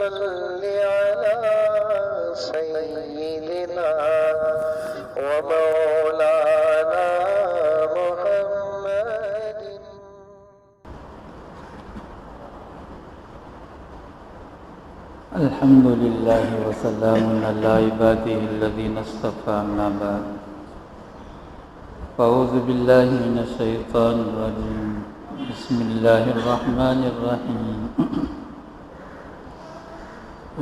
صل على سيدنا ومولانا محمد. الحمد لله وسلام على عباده الذين اصطفى. أما بعد فأعوذ بالله من الشيطان الرجيم. بسم الله الرحمن الرحيم.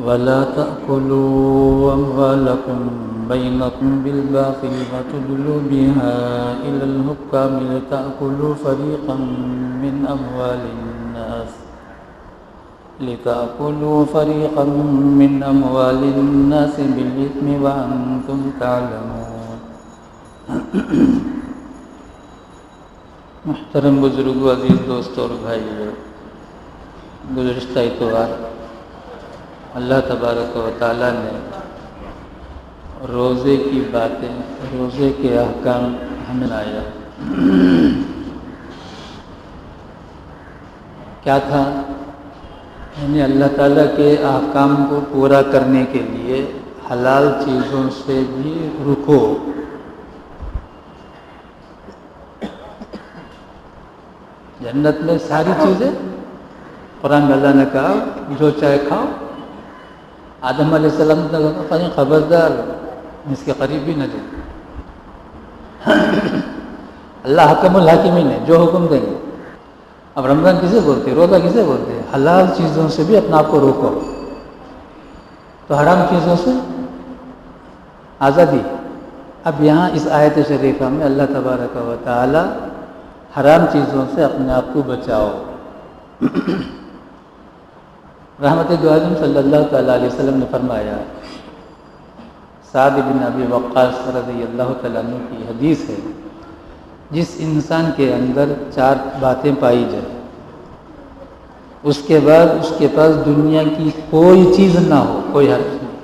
ولا تأكلوا أموالكم بينكم بالباطل وتدلوا بها إلى الحكام لتأكلوا فريقا من أموال الناس بالإثم وأنتم تعلمون. محترم بزرگوں، عزیز دوستوں اور بھائیوں، گزشتہ اتوار اللہ تبارک و تعالیٰ نے روزے کی باتیں، روزے کے احکام ہمیں آیا. کیا تھا؟ یعنی اللہ تعالیٰ کے احکام کو پورا کرنے کے لیے حلال چیزوں سے بھی رکو. جنت میں ساری چیزیں، قرآن میں اللہ نے کہا جو چاہے کھاؤ. آدم علیہ السلام نے کہا خبردار اس کے قریب بھی نہ جائے. اللہ حکم الحاکمین ہے، جو حکم دیں گے. اب رمضان کسے بولتے ہیں؟ روزہ کسے بولتے ہیں؟ حلال چیزوں سے بھی اپنے آپ کو روکو. تو حرام چیزوں سے آزادی. اب یہاں اس آیت شریفہ میں اللہ تبارک و تعالی حرام چیزوں سے اپنے آپ کو بچاؤ. رحمت دو عالم صلی اللہ تعالیٰ علیہ وسلم نے فرمایا، سعد بن ابی وقاص رضی اللہ تعالیٰ عنہ کی حدیث ہے، جس انسان کے اندر 4 باتیں پائی جائیں، اس کے بعد اس کے پاس دنیا کی کوئی چیز نہ ہو، کوئی حرج نہیں.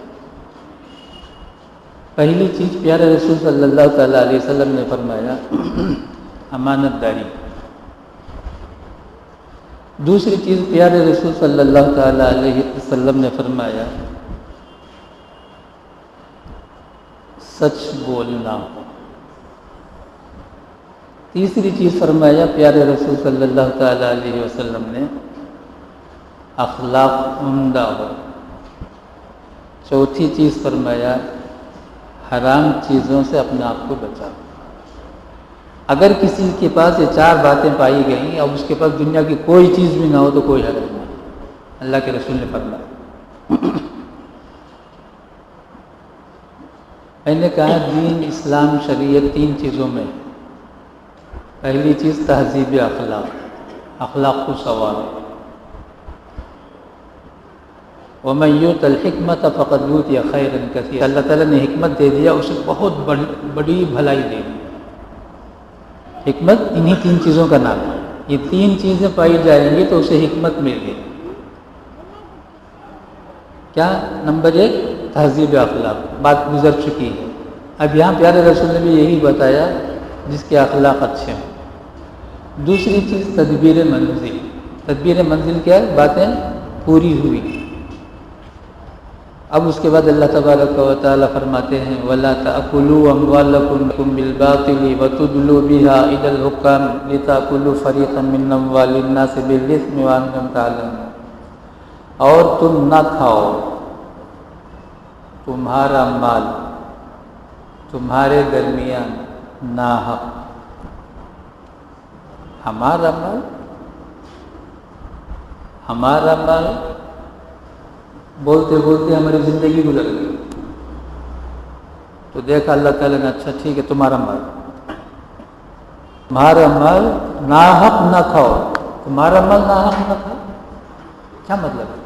پہلی چیز پیارے رسول صلی اللہ تعالیٰ علیہ وسلم نے فرمایا امانت داری. دوسری چیز پیارے رسول صلی اللہ تعالیٰ علیہ وسلم نے فرمایا سچ بولنا ہو. تیسری چیز فرمایا پیارے رسول صلی اللہ تعالیٰ علیہ وسلم نے اخلاق عمدہ ہو. چوتھی چیز فرمایا حرام چیزوں سے اپنے آپ کو بچاؤ. اگر کسی کے پاس یہ 4 باتیں پائی گئیں اب اس کے پاس دنیا کی کوئی چیز بھی نہ ہو تو کوئی حرج نہیں. اللہ کے رسول نے فرمایا. میں نے کہا دین، اسلام، شریعت 3 چیزوں میں. پہلی چیز تہذیب اخلاق، اخلاق کو سنوارو. وَمَن يُؤْتَ الْحِكْمَةَ فَقَدْ أُوتِيَ خَيْرًا كَثِيرًا. اللہ تعالیٰ نے حکمت دے دیا، اسے بہت بڑی بھلائی دے دی. حکمت انہی 3 چیزوں کا نام ہے. یہ 3 چیزیں پائی جائیں گی تو اسے حکمت مل گئی. کیا؟ نمبر 1 تہذیب اخلاق، بات گزر چکی ہے. اب یہاں پیارے رسول نے بھی یہی بتایا جس کے اخلاق اچھے ہوں. دوسری چیز تدبیر منزل. تدبیر منزل کیا ہے؟ باتیں پوری ہوئی. اب اس کے بعد اللہ تبارک و تعالی فرماتے ہیں وَلَا تَأْكُلُوا أَمْوَالَكُمْ بِالْبَاطِلِ وَتُدْلُوا بِهَا إِلَى الْحُكَّامِ لِتَأْكُلُوا فَرِيقًا مِّنْ أَمْوَالِ النَّاسِ بِالْإِثْمِ وَأَنْتُمْ تَعْلَمُونَ. اور تم نہ کھاؤ تمہارا مال تمہارے درمیان ناحق. ہمارا مال بولتے بولتے ہماری زندگی گزر گئی. تو دیکھا اللہ تعالیٰ نے اچھا ٹھیک ہے تمہارا مال ناحق نہ کھاؤ. تمہارا مال ناحق نہ کھاؤ کیا مطلب ہے؟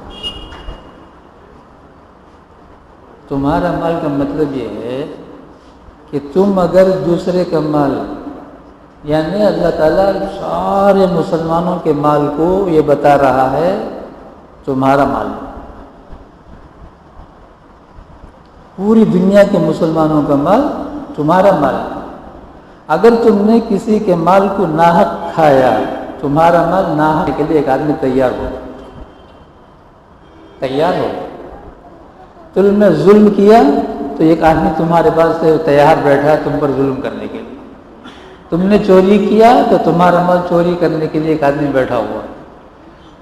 تمہارا مال کا مطلب یہ ہے کہ تم اگر دوسرے کا مال، یعنی اللہ تعالیٰ سارے مسلمانوں کے مال کو یہ بتا رہا ہے تمہارا مال، پوری دنیا کے مسلمانوں کا مال تمہارا مال. اگر تم نے کسی کے مال کو ناحق کھایا، تمہارا مال ناحق کے لیے ایک آدمی تیار ہو. تیار ہو. تم نے ظلم کیا تو ایک آدمی تمہارے پاس سے تیار بیٹھا ہے تم پر ظلم کرنے کے لیے. تم نے چوری کیا تو تمہارا مال چوری کرنے کے لیے ایک آدمی بیٹھا ہوا ہے.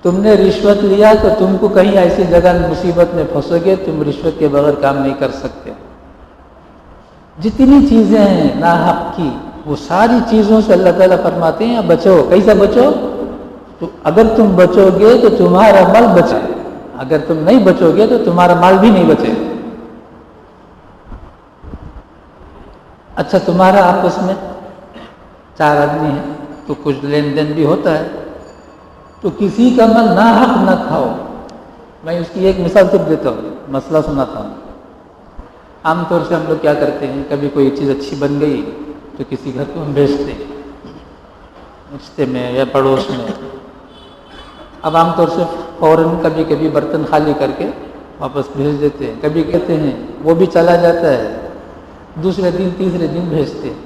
تم نے رشوت لیا تو تم کو کہیں ایسی جگہ مصیبت میں پھنسو گے تم رشوت کے بغیر کام نہیں کر سکتے. جتنی چیزیں ہیں ناحق کی وہ ساری چیزوں سے اللہ تعالیٰ فرماتے ہیں بچو. کیسے بچو؟ تو اگر تم بچو گے تو تمہارا مال بچے, اگر تم نہیں بچو گے تو تمہارا مال بھی نہیں بچے. اچھا تمہارا آپس میں 4 آدمی ہیں تو کچھ لین دین بھی ہوتا ہے, تو کسی کا مال ناحق نہ کھاؤ. میں اس کی ایک مثال صرف دیتا ہوں, مسئلہ سناتا ہوں. عام طور سے ہم لوگ کیا کرتے ہیں, کبھی کوئی چیز اچھی بن گئی تو کسی گھر کو ہم بھیجتے ہیں رشتے میں یا پڑوس میں. اب عام طور سے فوراً کبھی کبھی برتن خالی کر کے واپس بھیج دیتے ہیں. کبھی کہتے ہیں وہ بھی چلا جاتا ہے, دوسرے دن تیسرے دن بھیجتے ہیں.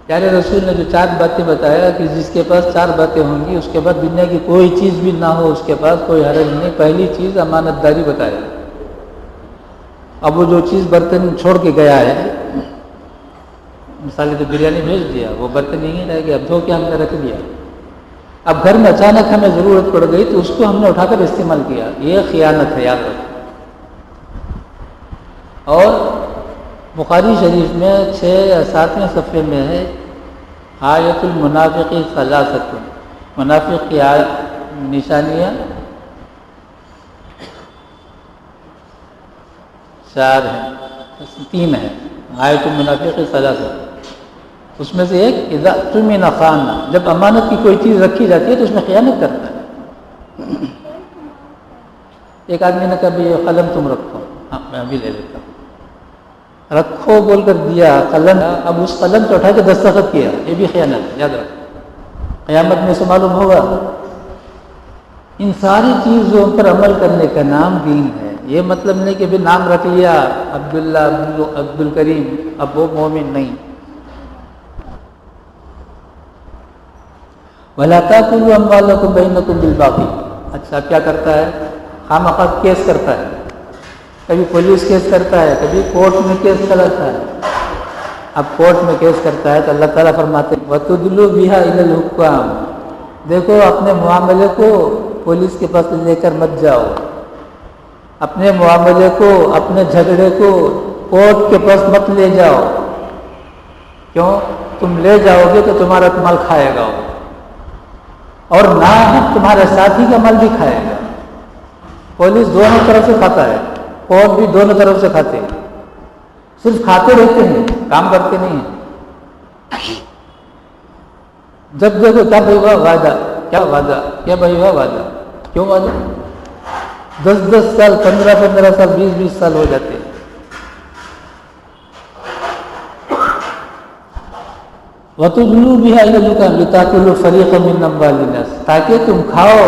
پیارے رسول نے جو 4 باتیں بتایا کہ جس کے پاس 4 باتیں ہوں گی اس کے بعد دنیا کی کوئی چیز بھی نہ ہو اس کے پاس کوئی حرج نہیں. پہلی چیز امانت داری بتایا. اب وہ جو چیز برتن چھوڑ کے گیا ہے, مثال تو بریانی بھیج دیا, وہ برتن نہیں رہ گیا, اب دھو کے ہم نے رکھ دیا. اب گھر میں اچانک ہمیں ضرورت پڑ گئی تو اس کو ہم نے اٹھا کر استعمال کیا. یہ خیانت ہے, یاد رکھو. اور بخاری شریف میں 6 یا 7ویں صفحے میں ہے آیت المنافق ثلاثۃ. منافق کی نشانیاں 4 ہیں, 3 ہیں. آیت المنافق ثلاثۃ اس میں سے ایک اذا اؤتمن خان, جب امانت کی کوئی چیز رکھی جاتی ہے تو اس میں خیانت کرتا ہے. ایک آدمی نے کہا یہ قلم تم رکھو, ہاں میں ابھی لے لیتا ہوں. رکھو بول کر دیا قلم, اب اس قلم کو اٹھا کے دستخط کیا, یہ بھی خیانت ہے. یاد رکھو قیامت میں سے معلوم ہوگا. ان ساری چیزوں پر عمل کرنے کا نام دین ہے. یہ مطلب نہیں کہ بھی نام رکھ لیا عبداللہ عبد الکریم اب وہ مومن نہیں. وَلَا تَأْكُلُوا أَمْوَالَكُمْ بَيْنَكُمْ بِالْبَاطِلِ. اچھا کیا کرتا ہے, خواہ کیس کرتا ہے, کبھی پولیس کیس کرتا ہے, کبھی کورٹ میں کیس کرتا ہے. اب کورٹ میں کیس کرتا ہے تو اللہ تعالیٰ فرماتے ہیں وَتُدْلُوا بِهَا إِلَى الْحُكَّامِ. دیکھو اپنے معاملے کو پولیس کے پاس لے کر مت جاؤ, اپنے معاملے کو اپنے جھگڑے کو کورٹ کے پاس مت لے جاؤ. کیوں؟ تم لے جاؤ گے تو تمہارا مال کھائے گا اور نہ تمہارے ساتھی کا مال بھی کھائے گا. پولیس دونوں طرف سے کھاتا ہے, کورٹ بھی دونوں طرف سے کھاتے ہیں. صرف کھاتے رہتے ہیں, کام کرتے نہیں ہیں. جب دیکھو کیا بھائی ہوا وعدہ, کیا وعدہ, کیا بھائی ہوا وعدہ, کیوں وعدہ؟ 10 سال 15 سال 20 سال ہو جاتے ہیں. وَتُدْلُوا بِهَا إِلَى الْحُكَّامِ لِتَأْكُلُوا فَرِيقًا مِنْ أَمْوَالِ النَّاسِ, تاکہ تم کھاؤ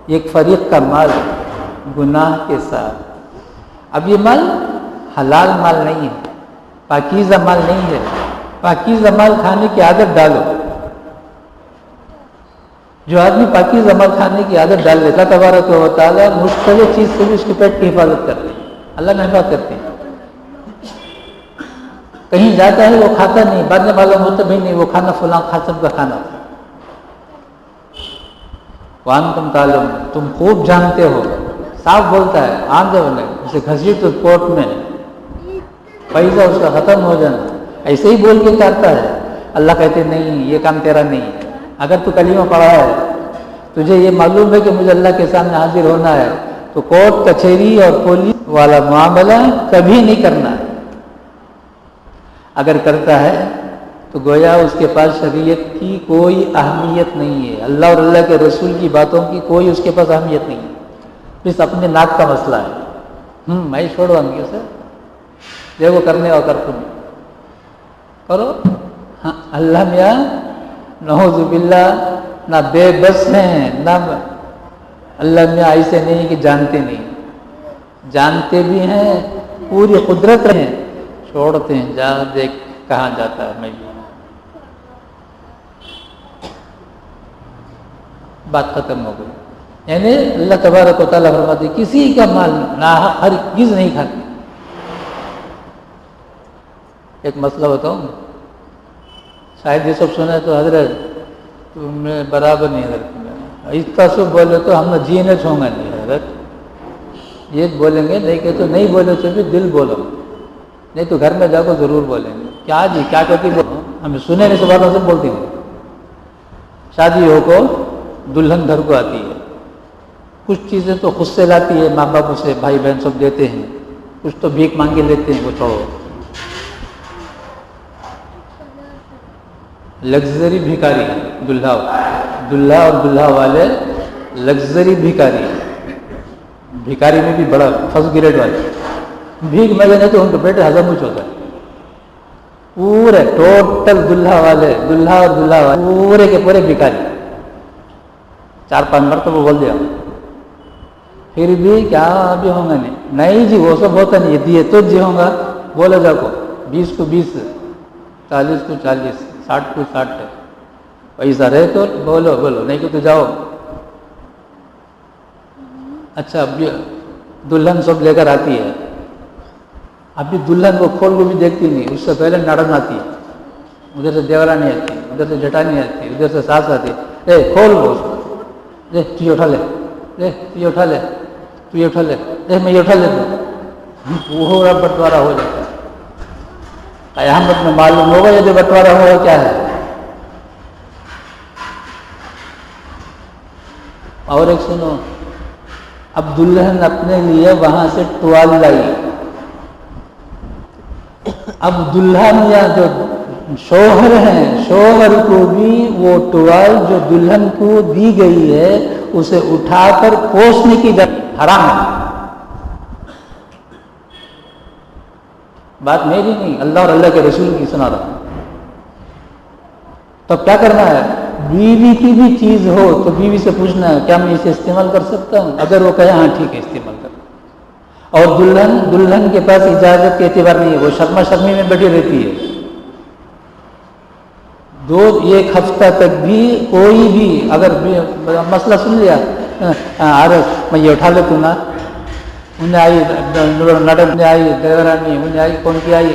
ایک فریق کا مال گناہ کے ساتھ. اب یہ مال حلال مال نہیں ہے, پاکیزہ مال نہیں ہے. پاکیزہ مال کھانے کی عادت ڈالو. جو آدمی پاکیزہ مال کھانے کی عادت ڈال لیتا تبارک و تعالیٰ مشتبہ چیز سے بھی اس کے پیٹ کی حفاظت کرتے ہیں. اللہ نے حفاظت کرتے ہیں. کہیں جاتا ہے وہ کھاتا نہیں, بعد میں معلوم ہوتا بھی نہیں وہ کھانا فلاں خاصم کا کھانا تھا. وَأَنْتُمْ تَعْلَمُونَ, تم خوب جانتے ہو. صاف بولتا ہے, آندھے ہونے اسے گھسیٹ تو کورٹ میں پیسہ اس کا ختم ہو جانا, ایسے ہی بول کے کرتا ہے. اللہ کہتے نہیں یہ کام تیرا نہیں ہے. اگر تو کلمہ پڑھا ہے, تجھے یہ معلوم ہے کہ مجھے اللہ کے سامنے حاضر ہونا ہے, تو کورٹ کچہری اور پولیس والا معاملہ کبھی نہیں کرنا ہے. اگر کرتا ہے تو گویا اس کے پاس شریعت کی کوئی اہمیت نہیں ہے, اللہ اور اللہ کے رسول کی باتوں کی کوئی اس کے پاس اہمیت نہیں ہے. بس اپنے ناک کا مسئلہ ہے. میں چھوڑوں گی اسے, دیکھو کرنے اور کر تم کرو. ہاں اللہ میاں نعوذ باللہ نہ بے بس ہیں, نہ اللہ میاں ایسے نہیں کہ جانتے نہیں, جانتے بھی ہیں, پوری قدرت ہیں, چھوڑتے ہیں. جا دیکھ کہاں جاتا ہے. میں بھی بات ختم ہو گئی. یعنی اللہ تبارک و تعالیٰ فرماتے کسی کا مال ناحق ہرگز نہیں کھاتے. ایک مسئلہ بتاؤں، شاید یہ سب سنا تو حضرت تم نے برابر نہیں حضرت اتنا سب بولے تو ہم نے جینے چھوڑنا نہیں حضرت، یہ بولیں گے نہیں کہ تو نہیں بولے تو بھی دل بولو، نہیں تو گھر میں جا کو ضرور بولیں گے. کیا جی کیا کہتی بولو، ہمیں سنے نہیں سب سے بولتی ہیں. شادی ہو کو دلہن گھر کو آتی ہے، کچھ چیزیں تو خود سے لاتی ہے، ماں باپ سے بھائی بہن سب دیتے ہیں، کچھ تو بھیک مانگ کے لیتے ہیں، وہ چھوڑو. لگژری بھکاری دلہا اور دلہا والے لگژری بھکاری، بھکاری میں بھی بڑا فرسٹ گریڈ والے. بھیک مانگے نہیں تو ان کے پیٹ ہضم کچھ ہوتا ہے. پورے ٹوٹل دلہا اور دلہا والے پورے کے پورے بھکاری. 4-5 مرتبہ بول دیا، پھر بھی کیا بھی ہوں گا نہیں جی وہ سب ہوتا نہیں، دیے تو جی ہوں گا. بولے جا کو 20 کو 20، 40 کو 40، 60 کو 60 پیسہ رہے تو بولو نہیں کہ تو جاؤ. اچھا اب دلہن سب لے کر آتی ہے، ابھی دلہن کو کھول کو بھی دیکھتی نہیں، اس سے پہلے نڑن آتی ہے. ادھر سے دیورانی آتی ہے، ادھر سے جٹانی آتی ہے، ادھر سے ساس آتی ہے. کھول وہ لے تو یہ اٹھا لے، تو یہ اٹھا لے، تو یہ اٹھا لے، میں یہ اٹھا لیتا ہوں. پورا بٹوارا ہو جاتا ہے. قیامت میں معلوم ہوگا یہ جو بٹوارا ہوا کیا ہے. اور ایک سنو، اب دلہن اپنے لیے وہاں سے ٹوال لائی. اب دلہن یا جو شوہر ہیں، شوہر کو بھی وہ ٹوال جو دلہن کو دی گئی ہے اسے اٹھا کر پوچھنے کی حرام ہے. بات میری نہیں، اللہ اور اللہ کے رسول کی سنا رہا ہوں. تب کیا کرنا ہے؟ بیوی کی بھی چیز ہو تو بیوی سے پوچھنا ہے کیا میں اسے استعمال کر سکتا ہوں؟ اگر وہ کہے ہاں ٹھیک ہے استعمال کر. اور دلہن کے پاس اجازت کے اعتبار نہیں ہے، وہ شرما شرمی میں بیٹھی رہتی ہے. 1 ہفتہ تک بھی کوئی بھی اگر مسئلہ سن لیا، ارے میں یہ اٹھا لیتا ہوں نا، انہیں آئی نڑن نے آئی، دیورانی انہیں آئی، کون کی آئی،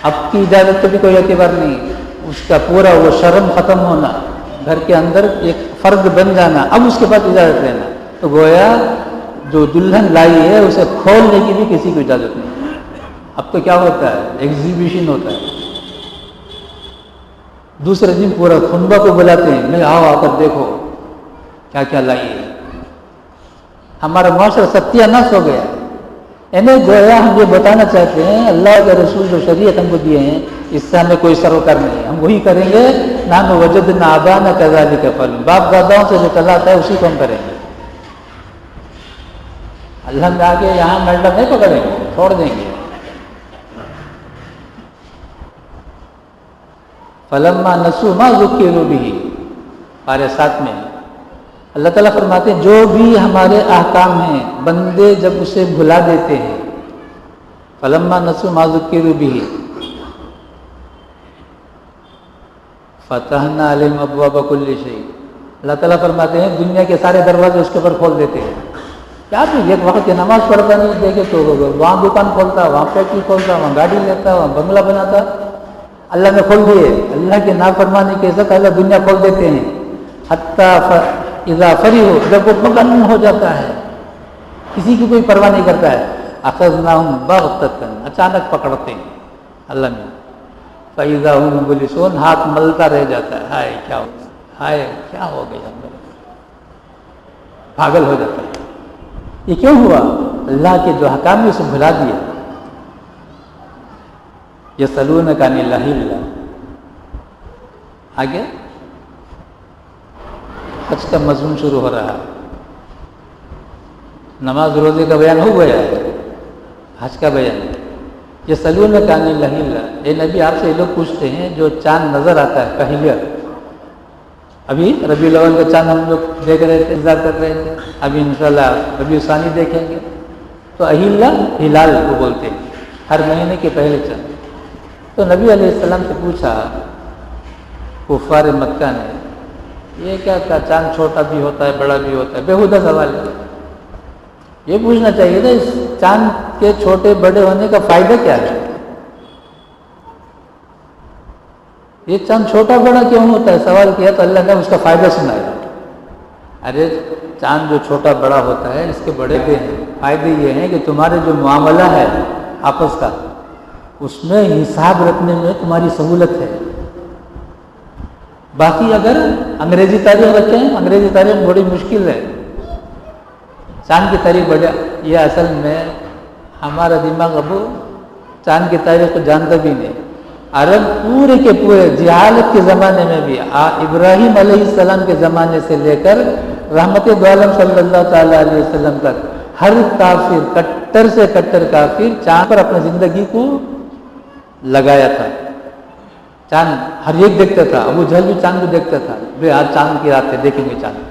اب کی اجازت کا بھی کوئی اعتبار نہیں. اس کا پورا وہ شرم ختم ہونا، گھر کے اندر ایک فرد بن جانا، اب اس کے بعد اجازت لینا. تو گویا جو دلہن لائی ہے اسے کھولنے کی بھی کسی کو اجازت نہیں. اب تو کیا ہوتا ہے؟ ایگزیبیشن ہوتا ہے. دوسرے دن پورا خنبہ کو بلاتے ہیں، نہیں آؤ آ کر دیکھو کیا کیا لائی ہے. ہمارا معاشرہ ستیہ ناش ہو گیا. گویا ہم یہ بتانا چاہتے ہیں اللہ کے رسول جو شریعت ہم کو دیے ہیں اس سے ہمیں کوئی سروکار نہیں ہے، ہم وہی کریں گے. نہ وجدنا آباءنا کذالک یفعلون، باپ داداؤں سے جو چلا آتا ہے اسی کو ہم کریں گے. اللہ میں آ کے یہاں میڈم نہیں پکڑیں گے، چھوڑ دیں گے. فلما نسوا ما ذکروا به، پارے 7 میں اللہ تعالیٰ فرماتے ہیں جو بھی ہمارے احکام ہیں بندے جب اسے بھلا دیتے ہیں، فلما نسوا ما ذکروا به فتحنا علیہم ابواب کل شیء. اللہ تعالیٰ فرماتے ہیں دنیا کے سارے دروازے اس کے اوپر کھول دیتے ہیں. کیا تو ایک وقت کی نماز پڑھتا نہیں، دیکھے تو وہاں دکان کھولتا، وہاں فیکٹری کھولتا، وہاں گاڑی لیتا، وہاں بنگلہ بناتا. اللہ نے کھول دیے. اللہ کی نافرمانی کے ساتھ اللہ دنیا کھول دیتے ہیں. حتیٰ اذا فرحوا، جب وہ مگن ہو جاتا ہے، کسی کی کوئی پرواہ نہیں کرتا ہے، اخذناہم بغتۃ، اچانک پکڑتے ہیں اللہ نے. فاذا هم مبلسون، ہاتھ ملتا رہ جاتا ہے، ہائے کیا ہو گیا، ہائے کیا ہو گیا، پاگل ہو جاتا ہے. یہ کیوں ہوا؟ اللہ کے جو حکام نے اسے بھلا دیا. یسألونک عن الأہلہ. آگے حج کا مضمون شروع ہو رہا ہے. نماز روزے کا بیان ہو گیا ہے، حج کا بیان. یسألونک عن الأہلہ، اے نبی آپ سے یہ لوگ پوچھتے ہیں جو چاند نظر آتا ہے، کہلیہ. ابھی ربیع الاول کا چاند ہم لوگ دیکھ رہے تھے، انتظار کر رہے تھے. ابھی انشاءاللہ ربیع ثانی دیکھیں گے. تو اہلہ ہلال کو بولتے ہیں، ہر مہینے کے پہلے چاند. تو نبی علیہ السلام سے پوچھا کفار مکہ نے یہ کیا چاند چھوٹا بھی ہوتا ہے بڑا بھی ہوتا ہے، بیہودہ سوال ہے۔ یہ پوچھنا چاہیے تھا اس چاند کے چھوٹے بڑے ہونے کا فائدہ کیا ہے؟ یہ چاند چھوٹا بڑا کیوں ہوتا ہے سوال کیا تو اللہ نے اس کا فائدہ سنایا۔ ارے چاند جو چھوٹا بڑا ہوتا ہے اس کے بڑے ہیں فائدے یہ ہیں کہ تمہارے جو معاملہ ہے آپس کا اس میں حساب رکھنے میں تمہاری سہولت ہے۔ باقی اگر انگریزی تاریخ رکھیں، انگریزی تاریخ بڑی مشکل ہے، چاند کی تاریخ بڑا، یہ اصل میں ہمارا دماغ اب چاند کی تاریخ کو جانتا بھی نہیں۔ عرب پورے کے پورے جہالت کے زمانے میں بھی ابراہیم علیہ السلام کے زمانے سے لے کر رحمت دو عالم صلی اللہ تعالیٰ علیہ وسلم تک ہر کافر، کٹر سے کٹر کافر چاند پر اپنی زندگی کو لگایا تھا۔ چاند ہر ایک دیکھتا تھا، ابو جہل بھی چاند کو دیکھتا تھا، بھئی آج چاند کی رات ہے دیکھیں گے چاند۔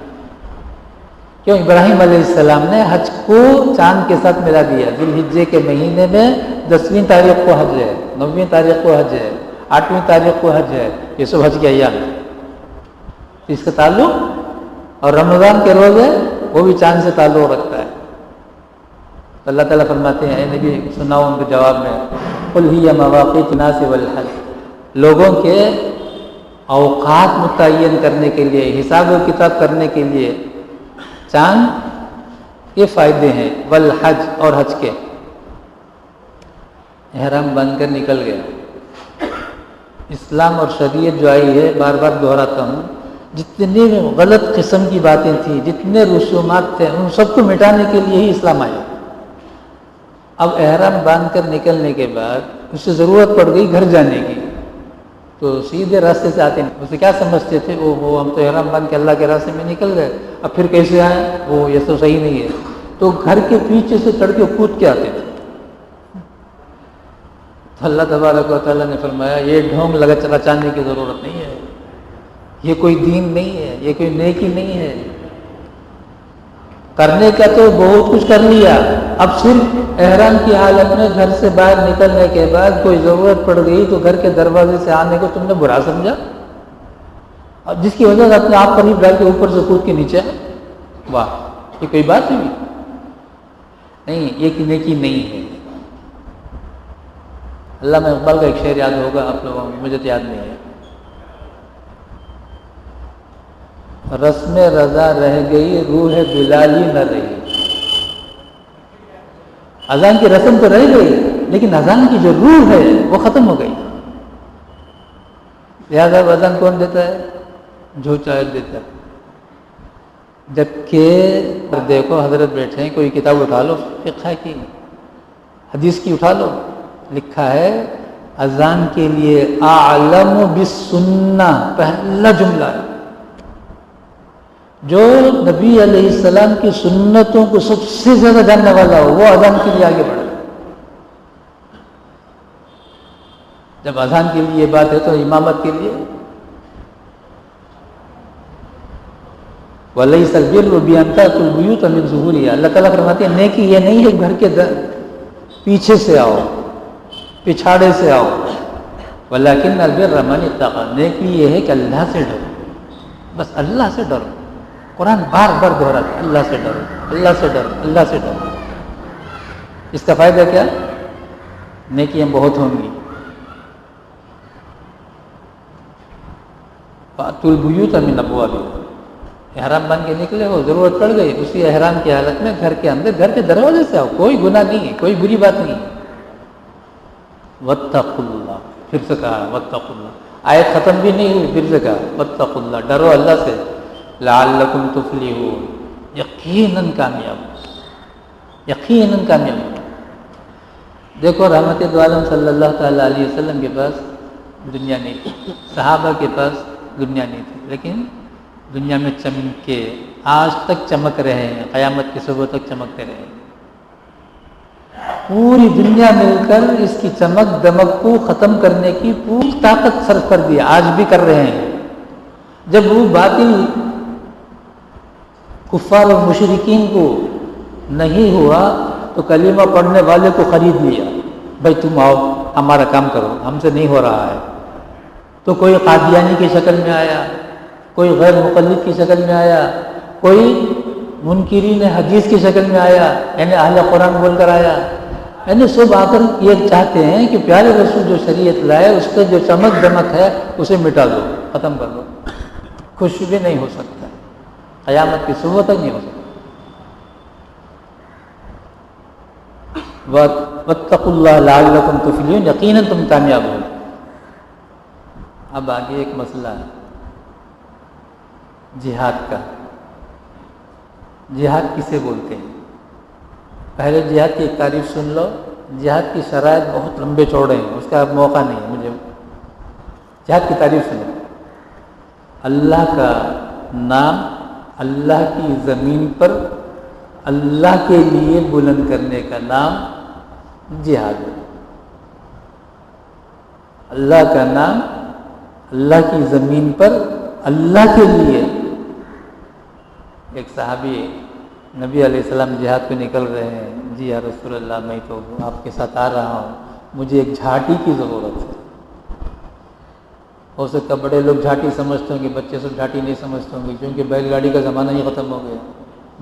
کیوں؟ ابراہیم علیہ السلام نے حج کو چاند کے ساتھ ملا دیا۔ ذی الحجہ کے مہینے میں 10ویں تاریخ کو حج ہے، 9ویں تاریخ کو حج ہے، 8ویں تاریخ کو حج ہے، یہ سب حج کے ایام ہے، اس کا تعلق۔ اور رمضان کے روزے وہ بھی چاند سے تعلق رکھتا ہے۔ اللہ تعالیٰ فرماتے ہیں اے نبی سناؤ ان کے جواب میں، قل ہی مواقیت للناس والحج، لوگوں کے اوقات متعین کرنے کے لیے، حساب و کتاب کرنے کے لیے چاند کے فائدے ہیں، والحج اور حج کے۔ احرام بن کر نکل گیا۔ اسلام اور شریعت جو آئی ہے، بار بار دہراتا ہوں، جتنی غلط قسم کی باتیں تھیں، جتنے رسومات تھے، ان سب کو مٹانے کے لیے ہی اسلام آیا۔ اب احرام باندھ کر نکلنے کے بعد اس سے ضرورت پڑ گئی گھر جانے کی، تو سیدھے راستے سے آتے نہیں۔ اسے کیا سمجھتے تھے؟ وہ ہم تو احرام باندھ کے اللہ کے راستے میں نکل گئے، اب پھر کیسے آئیں؟ وہ یہ تو صحیح نہیں ہے، تو گھر کے پیچھے سے چڑھ کے کود کے آتے تھے۔ تو اللہ تبارک و تعالیٰ نے فرمایا یہ ڈھونگ رچانے کی ضرورت نہیں ہے، یہ کوئی دین نہیں ہے، یہ کوئی نیکی نہیں ہے۔ کرنے کا تو بہت کچھ کر لیا، اب صرف احرام کی حالت میں گھر سے باہر نکلنے کے بعد کوئی ضرورت پڑ گئی تو گھر کے دروازے سے آنے کو تم نے برا سمجھا، اب جس کی وجہ سے اپنے آپ پر ہی ڈال کے اوپر سے کود کے نیچے آئے۔ واہ، یہ کوئی بات ہوئی؟ نہیں، یہ نیکی نہیں ہے۔ علامہ اقبال کا ایک شعر یاد ہوگا آپ لوگوں کو، مجھے تو یاد نہیں ہے، رسم رضا رہ گئی روح بلالی نہ رہی۔ اذان کی رسم تو رہ گئی لیکن اذان کی جو روح ہے وہ ختم ہو گئی۔ لہٰذا اذان کون دیتا ہے؟ جو چاہے دیتا ہے۔ جبکہ دیکھو حضرت بیٹھے ہیں، کوئی کتاب اٹھا لو فقہ کی، حدیث کی اٹھا لو، لکھا ہے اذان کے لیے اعلم بالسنہ، پہلا جملہ ہے، جو نبی علیہ السلام کی سنتوں کو سب سے زیادہ جاننے والا ہو وہ اذان کے لیے آگے بڑھے۔ جب اذان کے لیے بات ہے تو امامت کے لیے وَلَيْسَ الْبِرُّ بِأَنْ تَأْتُوا الْبُيُوتَ مِنْ ظُهُورِهَا، اللہ تعالیٰ فرماتے ہیں نیکی یہ نہیں ہے گھر کے پیچھے سے آؤ، پچھاڑے سے آؤ، وَلَكِنَّ الْبِرَّ مَنِ اتَّقَى، نیکی یہ ہے کہ اللہ سے ڈرو، بس اللہ سے ڈرو۔ قرآن بار بار دہراتا ہے اللہ سے ڈرو، اللہ سے ڈرو، اللہ سے ڈرو۔ اس کا فائدہ کیا؟ نیکیاں بہت ہوں گی۔ فَأْتُوا الْبُيُوتَ مِنْ أَبْوَابِهَا، احرام بن کے نکلے ہو، ضرورت پڑ گئی، اسی احرام کی حالت میں گھر کے اندر، گھر کے دروازے سے آؤ، کوئی گناہ نہیں ہے، کوئی بری بات نہیں ہے۔ وَاتَّقُوا اللَّهَ، پھر سے کہا وَاتَّقُوا اللَّهَ، آیت ختم بھی نہیں ہوئی، پھر سے کہا وَاتَّقُوا اللَّهَ، ڈرو اللہ سے، لَعَلَّكُمْ تُفْلِحُونَ، یقیناً کامیاب، یقیناً کامیاب۔ دیکھو رحمت دو عالم صلی اللہ تعالیٰ علیہ وسلم کے پاس دنیا نہیں تھی، صحابہ کے پاس دنیا نہیں تھی، لیکن دنیا میں چمک کے آج تک چمک رہے ہیں، قیامت کی صبح تک چمکتے رہے ہیں۔ پوری دنیا مل کر اس کی چمک دمک کو ختم کرنے کی پوری طاقت صرف کر دی، آج بھی کر رہے ہیں۔ جب وہ باطل کفار اور مشرکین کو نہیں ہوا تو کلمہ پڑھنے والے کو خرید لیا، بھائی تم آؤ ہمارا کام کرو، ہم سے نہیں ہو رہا ہے۔ تو کوئی قادیانی کی شکل میں آیا، کوئی غیر مقلد کی شکل میں آیا، کوئی منکرین حدیث کی شکل میں آیا، یعنی اہل قرآن بول کر آیا، یعنی سب آ کر یہ چاہتے ہیں کہ پیارے رسول جو شریعت لائے اس کا جو چمک دمک ہے اسے مٹا دو، ختم کر دو، کچھ بھی نہیں ہو سکتا، قیامت کی صبح تک نہیں ہو سکتا۔ وَاتَّقُوا اللَّهَ لَعَلَّكُمْ تُفْلِحُونَ، یقیناً تم کامیاب ہو۔ اب آگے ایک مسئلہ ہے جہاد کا۔ جہاد کسے بولتے ہیں؟ پہلے جہاد کی ایک تعریف سن لو۔ جہاد کی شرائط بہت لمبے چوڑے ہیں، اس کا اب موقع نہیں ہے مجھے۔ جہاد کی تعریف سنو۔ اللہ کا نام اللہ کی زمین پر اللہ کے لیے بلند کرنے کا نام جہاد ہے۔ اللہ کا نام اللہ کی زمین پر اللہ کے لیے۔ ایک صحابی نبی علیہ السلام جہاد پہ نکل رہے ہیں، جی یا رسول اللہ میں تو آپ کے ساتھ آ رہا ہوں، مجھے ایک جھاٹی کی ضرورت ہے۔ ہو سکتا بڑے لوگ جھاٹی سمجھتے ہوں گے، بچے سب جھاٹی نہیں سمجھتے ہوں گے، کیونکہ بیل گاڑی کا زمانہ ہی ختم ہو گیا۔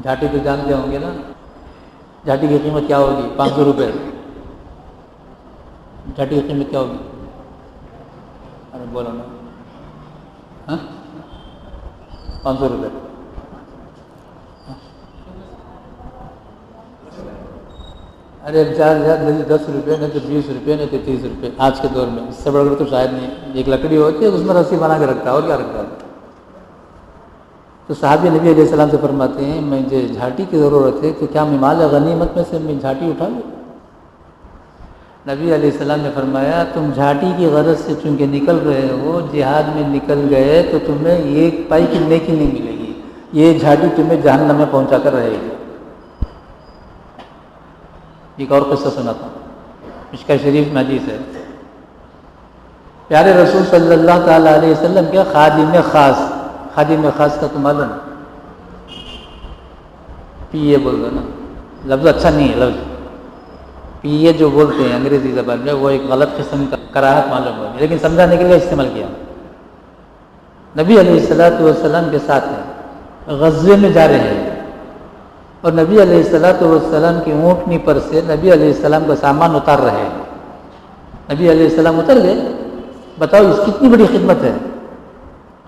جھاٹی تو جانتے ہوں گے نا، جھاٹی کی قیمت کیا ہوگی؟ 500 روپے۔ جھاٹی کی قیمت کیا ہوگی؟ ارے بولو نا، 500 روپے۔ ارے 10 روپے، نہیں تو 20 روپے، نہیں تو 30 روپے آج کے دور میں۔ اس سے بڑھ کر تو شاید نہیں۔ ایک لکڑی ہوتی ہے اس میں رسی بنا کے رکھتا ہے، اور کیا رکھتا ہے؟ تو صحابی نبی علیہ السلام سے فرماتے ہیں مجھے جھاٹی کی ضرورت ہے، تو کیا میں مال غنیمت میں سے میں جھاٹی اٹھا لوں؟ نبی علیہ السلام نے فرمایا تم جھاٹی کی غرض سے چونکہ نکل رہے ہو، جہاد میں نکل گئے تو تمہیں ایک پائی کی نیکی نہیں ملے گی، یہ جھاٹی تمہیں جہنم میں پہنچا کر رہے گی۔ ایک اور قصہ سناتا ہوں، مشکاۃ شریف میں حدیث ہے۔ پیارے رسول صلی اللہ تعالیٰ علیہ وسلم کے خادم خاص، خادم خاص کا تو معلوم، پی اے بول دو نا، لفظ اچھا نہیں ہے لفظ، پی اے جو بولتے ہیں انگریزی زبان میں وہ ایک غلط قسم کا کراہت معلوم ہوگی، لیکن سمجھانے کے لیے استعمال کیا۔ نبی علیہ الصلوۃ والسلام کے ساتھ ہیں، غزوے میں جا رہے ہیں، اور نبی علیہ الصلوۃ والسلام کی اونٹنی پر سے نبی علیہ السلام کا سامان اتار رہے ہیں۔ نبی علیہ السلام اتر گئے۔ بتاؤ اس کتنی بڑی خدمت ہے،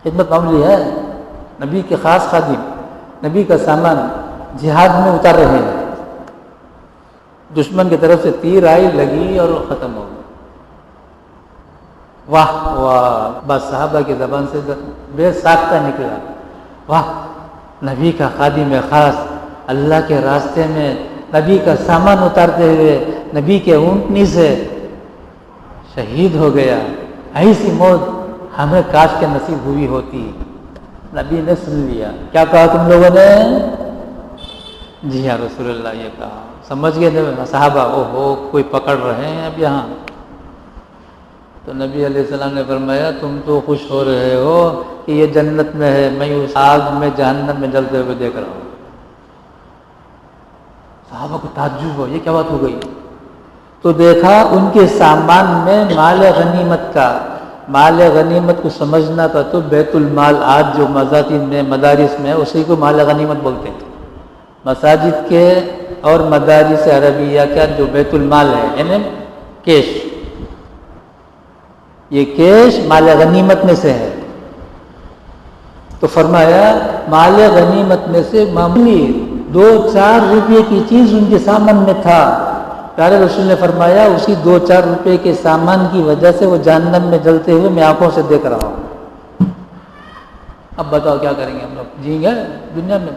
خدمت معمولی ہے؟ نبی کے خاص خادم نبی کا سامان جہاد میں اتار رہے ہیں، دشمن کی طرف سے تیر آئی، لگی اور ختم ہو گئی۔ واہ واہ، بس صحابہ کی زبان سے بے ساختہ نکلا، واہ نبی کا خادم خاص اللہ کے راستے میں نبی کا سامان اتارتے ہوئے نبی کے اونٹنی سے شہید ہو گیا، ایسی موت ہمیں کاش کے نصیب ہوئی ہوتی۔ نبی نے سن لیا، کیا کہا تم لوگوں نے؟ جی یا رسول اللہ یہ کہا۔ سمجھ گئے صحابہ، او ہو کوئی پکڑ رہے ہیں اب یہاں۔ تو نبی علیہ السلام نے فرمایا تم تو خوش ہو رہے ہو کہ یہ جنت میں ہے، میں اس آگ میں جہنم میں جلتے ہوئے دیکھ رہا ہوں۔ صحابہ کو تعجب ہو، یہ کیا بات ہو گئی؟ تو دیکھا ان کے سامان میں مال غنیمت کا، مال غنیمت کو سمجھنا تھا تو بیت المال، آج جو مزاتین میں مدارس میں اسی کو مال غنیمت بولتے ہیں۔ مساجد کے اور مدارس عربیہ کا جو بیت المال ہے یعنی کیش، یہ کیش مال غنیمت میں سے ہے۔ تو فرمایا مال غنیمت میں سے معمولی 2-4 روپے کی چیز ان کے سامان میں تھا۔ پیارے رسول نے فرمایا اسی 2-4 روپے کے سامان کی وجہ سے وہ جہنم میں جلتے ہوئے میں آنکھوں سے دیکھ رہا ہوں۔ اب بتاؤ کیا کریں گے ہم لوگ؟ جئیں گے دنیا میں؟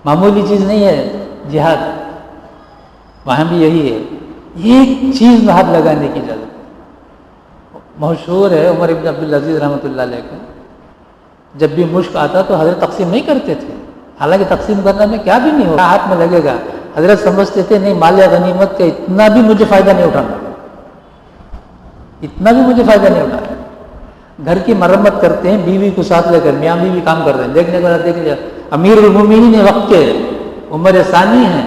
معمولی چیز نہیں ہے جہاد، وہاں بھی یہی ہے، ایک چیز میں ہاتھ لگانے کی اجازت۔ مشہور ہے عمر ابن عبدالعزیز رحمۃ اللہ علیہ کا، جب بھی مشک آتا تو حضرت تقسیم نہیں کرتے تھے، حالانکہ تقسیم کرنے میں کیا بھی نہیں ہوگا، ہاتھ میں لگے گا۔ حضرت سمجھتے تھے نہیں مال غنیمت کا اتنا بھی مجھے فائدہ نہیں اٹھانا، اتنا بھی مجھے فائدہ نہیں اٹھانا۔ گھر کی مرمت کرتے ہیں بیوی کو ساتھ لے کر، میاں بیوی کام کر رہے ہیں، دیکھنے کو دیکھ لیا، امیر المومنین وقت کے عمر ثانی ہیں،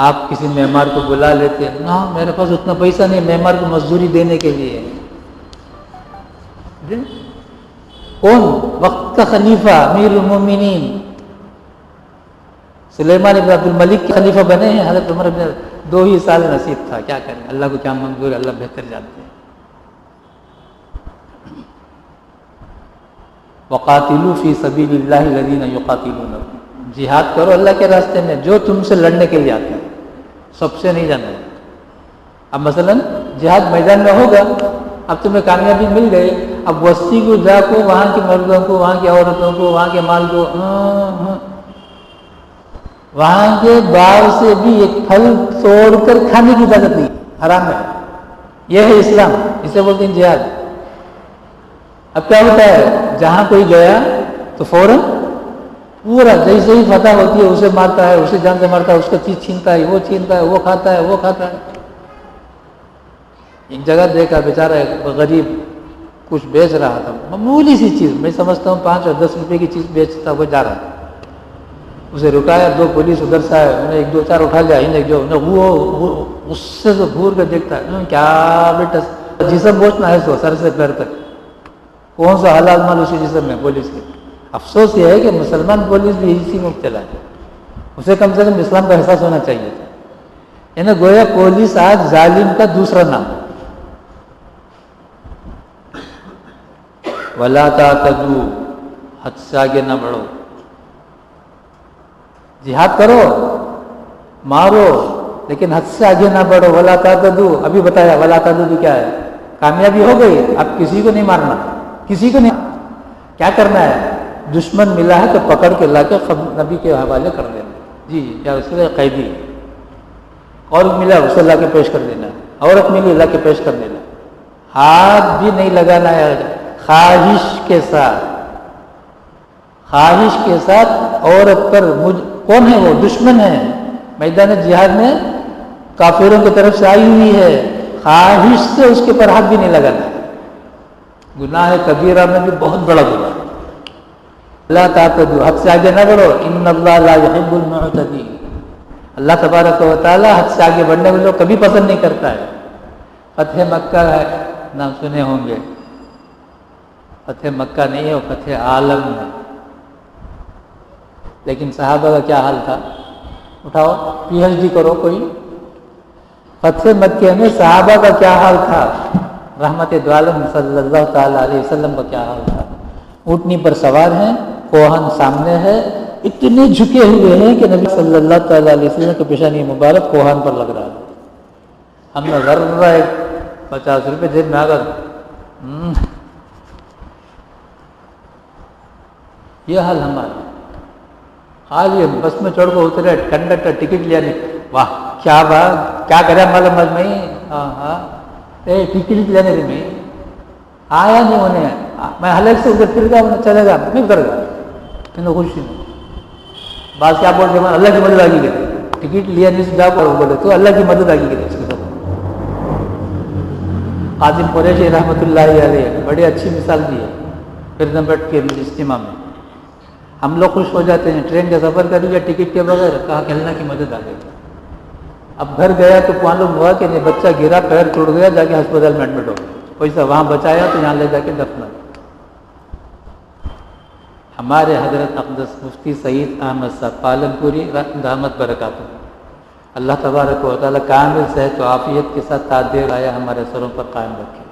آپ کسی معمار کو بلا لیتے ہیں، نہ میرے پاس اتنا پیسہ نہیں معمار کو مزدوری دینے کے لیے، کون وقت کا خلیفہ امیر المومنین سلیمان ابن عبد الملک کے خلیفہ بنے ہیں. حضرت عمر بن 2 ہی سال نصیب تھا. کیا کریں, اللہ کو کیا منظور ہے, اللہ بہتر جانتے ہیں. وقاتلوا فی سبیل اللہ الذین یقاتلونکم, جہاد کرو اللہ کے راستے میں جو تم سے لڑنے کے لیے آتے ہیں, سب سے نہیں جانا ہے. اب مثلا جہاد میدان میں ہوگا, اب تمہیں کامیابی مل گئی, اب وسطی کو جا کو وہاں کے مردوں کو, وہاں کی عورتوں کو, وہاں کے مال کو, وہاں کے باغ سے بھی ایک پھل توڑ کر کھانے کی اجازت نہیں, حرام ہے. یہ ہے اسلام, اسے بولتے ہیں جہاد. اب کیا ہوتا ہے, جہاں کوئی گیا تو فوراً پورا جیسے ہی فتح ہوتی ہے اسے مارتا ہے, اسے جان سے مارتا ہے, اس کا چیز چھینتا ہے, وہ چھینتا ہے, وہ کھاتا ہے, وہ کھاتا ہے. ایک جگہ دیکھا بیچارہ ایک غریب کچھ بیچ رہا تھا, معمولی سی چیز, میں سمجھتا ہوں 5 اور 10 روپے کی چیز بیچتا, وہ جا رہا تھا. اسے رکایا, 2 پولیس ادھر سے آئے, انہیں 1 2 4 اٹھا لیا, وہ اس سے تو گھور کر دیکھتا ہے, کیا بیٹا جسم پہنچنا ہے تو سر سے پیر تک, کون سا حلال مال اسی جسم میں پولیس کے. افسوس یہ ہے کہ مسلمان پولیس بھی اسی مبتلا ہے, اسے کم سے کم اسلام کا احساس ہونا چاہیے تھا. یعنی گویا پولیس آج ظالم کا دوسرا نام. وَلَا تَعْتَدُوا, حد سے آگے نہ بڑھو. جہاد کرو, مارو, لیکن حد سے آگے نہ بڑھو. وَلَا تَعْتَدُوا, ابھی بتایا وَلَا تَعْتَدُوا کیا ہے. کامیابی ہو گئی, اب کسی کو نہیں مارنا, کسی کو نہیں. کیا کرنا ہے, دشمن ملا ہے تو پکڑ کے لا کے نبی کے حوالے کر دینا. جی یا اس سے قیدی, اور ملا اسے لا کے پیش کر دینا, عورت ملی لا کے پیش کر دینا. ہاتھ بھی نہیں لگانا ہے خواہش کے ساتھ, خواہش کے ساتھ عورت پر. کون ہے وہ, دشمن ہے, میدان جہاد میں کافروں کی طرف سے آئی ہوئی ہے, خواہش سے اس کے پر ہاتھ بھی نہیں لگانا. گناہ کبیرہ میں بھی بہت بڑا گناہ. لا تعتدوا, حد سے آگے نہ بڑھو. ان اللہ لا يحب المعتدین, اللہ تبارک و تعالی حد سے آگے بڑھنے والوں کو کبھی پسند نہیں کرتا ہے. فتح مکہ ہے, نام سنے ہوں گے. فتح مکہ نہیں ہے, وہ فتح عالم ہے. لیکن صحابہ کا کیا حال تھا, اٹھاؤ PhD کرو کوئی. فتح مکہ میں صحابہ کا کیا حال تھا, رحمت دو عالم صلی اللہ تعالی علیہ وسلم کا کیا حال تھا. اونٹنی پر سوار ہیں, کوہن سامنے ہے, اتنے جھکے ہوئے ہیں کہ نبی صلی اللہ تعالی علیہ وسلم کے پیشانی مبارک کوہن پر لگ رہا ہے. ہم نے ذرا 50 روپے جیب میں آ کر یہ حال ہمارا. حال یہ بس میں چڑھ کو اترے, کنڈکٹر ٹکٹ لیا نہیں, واہ کیا بات, کیا کرے معلوم میں, ہاں ٹکٹ لینے میں آیا نہیں انہیں. میں حلق سے ادھر پھر گا, انہیں چلے گا, میں ادھر گا, میں خوشی نہیں. بات کیا بولتے ہیں, اللہ کی مدد آگی گئی, ٹکٹ لیا نہیں جا کر بولے تو اللہ کی مدد آگی گئی. اس کے ساتھ قاسم قریشی رحمۃ اللہ علیہ بڑی اچھی مثال دی ہے. پھر نمبر کے اجتماع میں ہم لوگ خوش ہو جاتے ہیں, ٹرین کا سفر کر لیا ٹکٹ کے بغیر, کہا کہ اللہ کی مدد آ گئی. اب گھر گیا تو معلوم ہوا کہ نہیں, بچہ گرا, پیر ٹوٹ گیا, جا کے ہسپتال میں ایڈمٹ ہو گیا. پیسہ وہاں بچایا تو یہاں لے جا کے دفنا. ہمارے حضرت اقدس مفتی سعید احمد صاحب پالن پوری رحمت برکاتہ, اللہ تبارک و تعالیٰ کامل صحت و عافیت کے ساتھ تعدیر آیا ہمارے سروں پر قائم رکھے.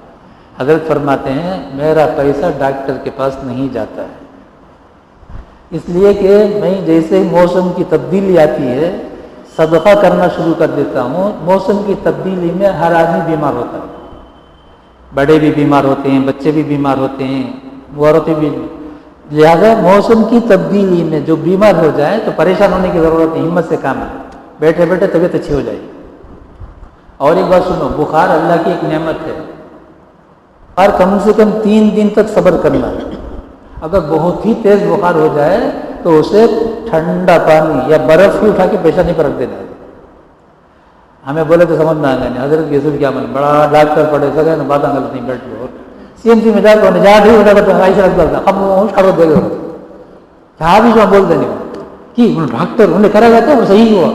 حضرت فرماتے ہیں میرا پیسہ ڈاکٹر کے پاس نہیں جاتا ہے, اس لیے کہ میں جیسے ہی موسم کی تبدیلی آتی ہے صدقہ کرنا شروع کر دیتا ہوں. موسم کی تبدیلی میں ہر آدمی بیمار ہوتا ہے, بڑے بھی بیمار ہوتے ہیں, بچے بھی بیمار ہوتے ہیں, عورتیں بھی. لہذا موسم کی تبدیلی میں جو بیمار ہو جائے تو پریشان ہونے کی ضرورت نہیں, ہمت سے کام ہے, بیٹھے بیٹھے طبیعت اچھی ہو جائے گی. اور ایک بات سنو, بخار اللہ کی ایک نعمت ہے, اور کم سے کم 3 دن تک صبر کرنا ہے. اگر بہت ہی تیز بخار ہو جائے تو اسے ٹھنڈا پانی یا برف ہی اٹھا کے پیشانی پر رکھ دینا ہے. ہمیں بولے تو سمجھ میں آ گیا, حضرت یوسف کیا من بڑا ڈاکٹر پڑے سکے نا, بات غلط نہیں, بیٹھ لو CMC میں جا کر نجات ہی اٹھا کر ایسے رکھ دیتا, خاموش کھڑو دے گا, جہاں بھی جو بول دینے کی ڈاکٹر انہیں کرا جاتا ہے وہ صحیح ہوا.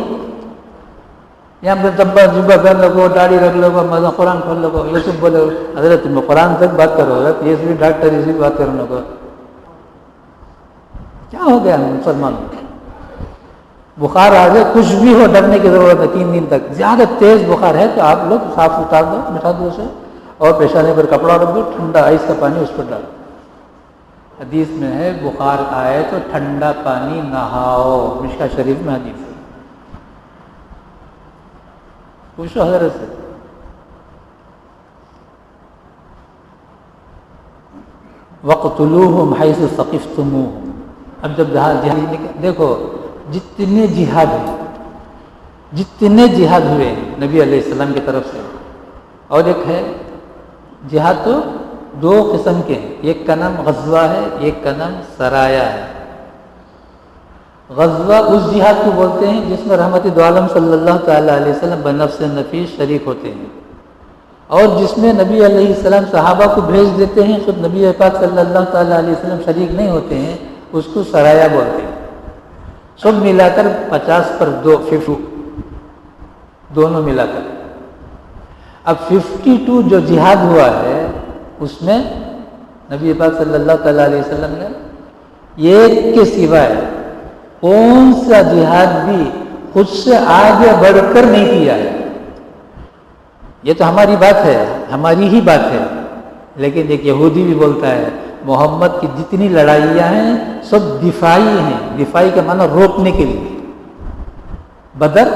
یہاں پہ جبا جبا پہن لگو، داڑھی رکھ لو، مزہ قرآن پڑھ لو، یہ سب بولے حضرت تم قرآن تک بات کرو، حضرت یہ بھی ڈاکٹر اسی بات کرنے کو کیا ہو گیا مسلمان؟ بخار آ جائے کچھ بھی ہو ڈرنے کی ضرورت ہے 3 دن تک. زیادہ تیز بخار ہے تو آپ لوگ صاف اتار دو، مٹا دو اسے، اور پیشانی پر کپڑا رکھ دو، ٹھنڈا آئس کا پانی اس پر ڈال. حدیث میں ہے بخار آئے تو ٹھنڈا پانی نہاؤ، مشکا شریف میں حدیث ہے. پوچھو حضرت سے. وَقْتُلُوهُمْ حَيْثُ ثَقِفْتُمُوهُمْ. اب جب جہاد دیکھو جتنے جہاد ہوئے نبی علیہ السلام کی طرف سے، اور ایک ہے جہاد تو 2 قسم کے ہیں، ایک کا نام غزوہ ہے، ایک کا نام سرایا ہے. غزوہ اس جہاد کو بولتے ہیں جس میں رحمت دو عالم صلی اللہ تعالیٰ علیہ وسلم بنفس نفیس شریک ہوتے ہیں، اور جس میں نبی علیہ السلام صحابہ کو بھیج دیتے ہیں، خود نبی پاک صلی اللہ تعالیٰ علیہ وسلم شریک نہیں ہوتے ہیں، اس کو سرایا بولتے ہیں. سب ملا کر 50 پر 2 دونوں ملا کر. اب 52 جو جہاد ہوا ہے اس میں نبی پاک صلی اللہ تعالیٰ علیہ وسلم نے ایک کے سوائے کون سا جہاد بھی خود سے آگے بڑھ کر نہیں کیا ہے. یہ تو ہماری بات ہے، ہماری ہی بات ہے، لیکن ایک یہودی بھی بولتا ہے محمد کی جتنی لڑائیاں ہیں سب دفاعی ہیں. دفاعی کا معنی روکنے کے لیے. بدر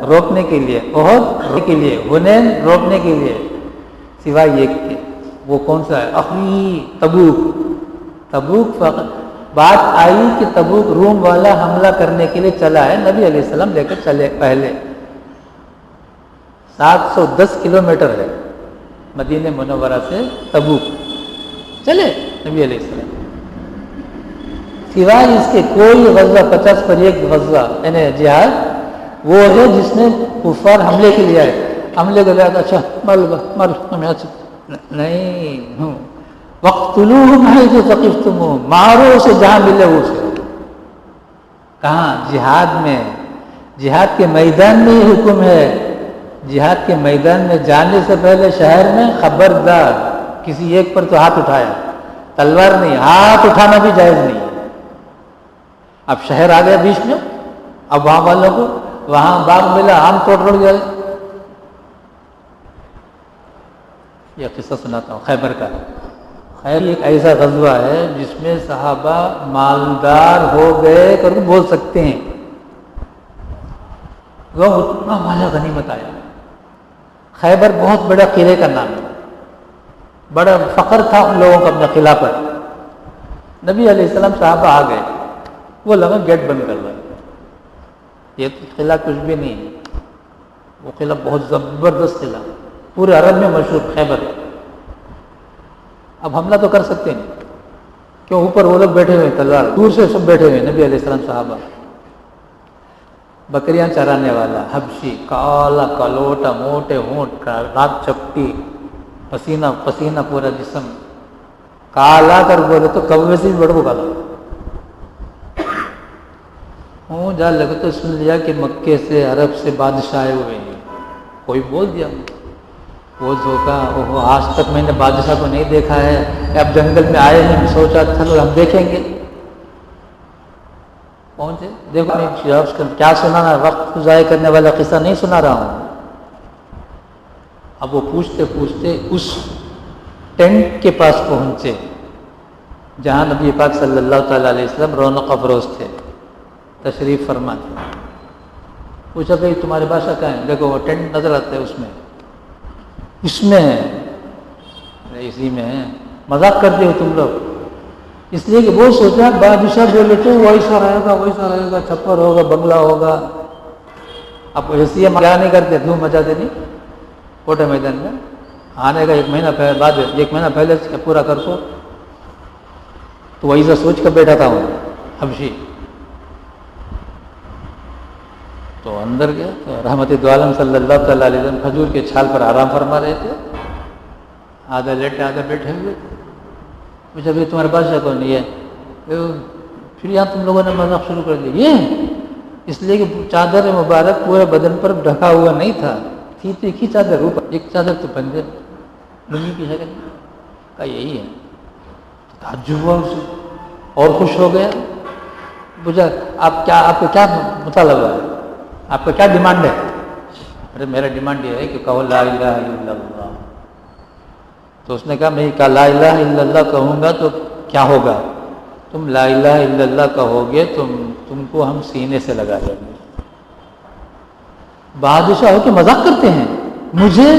روکنے کے لیے، احد روکنے کے لیے، حنین روکنے کے لیے، سوائے ایک کے. وہ کون سا ہے؟ تبوک فقط. بات آئی کہ تبوک روم والا حملہ کرنے کے لیے چلا ہے، نبی علیہ السلام لے کر چلے. پہلے 710 کلومیٹر ہے مدینہ منورہ سے تبوک، چلے نبی علیہ السلام. سوائے اس کے کوئی غزوہ 50 پر 1 غزوہ یعنی جہاد وہ ہے جس میں کفار حملے کے لیے آئے. حملے کے لیے اچھا نہیں ہوں. وَقْتُلُوهُمْ حَيْثُ ثَقِفْتُمُوهُمْ. مارو اسے جہاں ملے اسے. کہاں؟ جہاد میں. جہاد کے میدان میں یہ حکم ہے. جہاد کے میدان میں جانے سے پہلے شہر میں خبردار کسی ایک پر تو ہاتھ اٹھایا، تلوار نہیں، ہاتھ اٹھانا بھی جائز نہیں. اب شہر آ گیا بیچ میں، اب وہاں والوں کو وہاں باغ ملا، آم توڑ جائے. یہ قصہ سناتا ہوں خیبر کا. خیر ایک ایسا غزوہ ہے جس میں صحابہ مالدار ہو گئے کر بول سکتے ہیں. وہ اتنا مالا غنیمت آیا. خیبر بہت بڑا قلعے کا نام ہے، بڑا فخر تھا ان لوگوں کا اپنے قلعہ پر. نبی علیہ السلام صحابہ آ گئے، وہ لگا گیٹ بند کر رہے. یہ قلعہ کچھ بھی نہیں ہے، وہ قلعہ بہت زبردست قلعہ، پورے عرب میں مشہور خیبر. اب حملہ تو کر سکتے ہیں کیوں؟ اوپر وہ لوگ بیٹھے ہوئے تلوار، دور سے سب بیٹھے ہوئے نبی علیہ السلام صحابہ. بکریاں چرانے والا حبشی، کالا کلوٹا، موٹے ہونٹ، رات چپٹی، پسینہ پسینہ پورا جسم، کالا کر بولے تو کوے سے بھی بڑھ کو کالا. جا لگے تو سن لیا کہ مکے سے عرب سے بادشاہ آئے ہوئے ہیں. کوئی بول دیا وہ دھوکا، آج تک میں نے بادشاہ کو نہیں دیکھا ہے. اب جنگل میں آئے ہیں، سوچا چلو ہم دیکھیں گے. پہنچے، دیکھو کیا سنانا، وقت ضائع کرنے والا قصہ نہیں سنا رہا ہوں. اب وہ پوچھتے پوچھتے اس ٹینٹ کے پاس پہنچے جہاں نبی پاک صلی اللہ تعالیٰ علیہ وسلم رونق افروز تھے، تشریف فرما تھے. پوچھا بھائی تمہارے بادشاہ کہاں ہیں؟ دیکھو وہ ٹینٹ نظر آتا ہے، اس میں ہے. اسی میں ہے. مذاق کرتے ہو تم لوگ، اس لیے کہ وہ سوچا بادشاہ بولے تو ویسا رہے گا، چھپر ہوگا، بنگلہ ہوگا. اب ایسے کیا نہیں کرتے، دھوم مچاتے نہیں. کوٹے میدان میں آنے کا 1 مہینہ پہلے، بعد 1 مہینہ پہلے پورا کر سو. تو ویسا سوچ کر بیٹھا تھا ہوں حبشی. تو اندر گیا تو رحمت دو عالم صلی اللہ تعالیٰ علیہ وسلم کھجور کے چھال پر آرام فرما رہے تھے، آدھا لیٹے آدھا بیٹھے ہوئے. پوچھا بھائی تمہارے بادشاہ کون ہے؟ پھر یہاں تم لوگوں نے مذاق شروع کر دیا. یہ اس لیے کہ چادر مبارک پورے بدن پر ڈھکا ہوا نہیں تھا، تھی تو ایک ہی چادر اوپر، ایک چادر تو پنجے لنگی کی شکل کا یہی ہے۔ تعجب ہوا اسے اور خوش ہو گیا، پوچھا آپ کا کیا مطالبہ ہے، آپ کا کیا ڈیمانڈ ہے؟ ارے میرا ڈیمانڈ یہ ہے کہ کہو لا الہ الا اللہ۔ تو اس نے کہا میں کہا لا الہ الا اللہ کہوں گا تو کیا ہوگا؟ تم لا الہ الا اللہ کہو گے تم کو ہم سینے سے لگا دیں گے۔ بادشاہ ہو کے مذاق کرتے ہیں، مجھے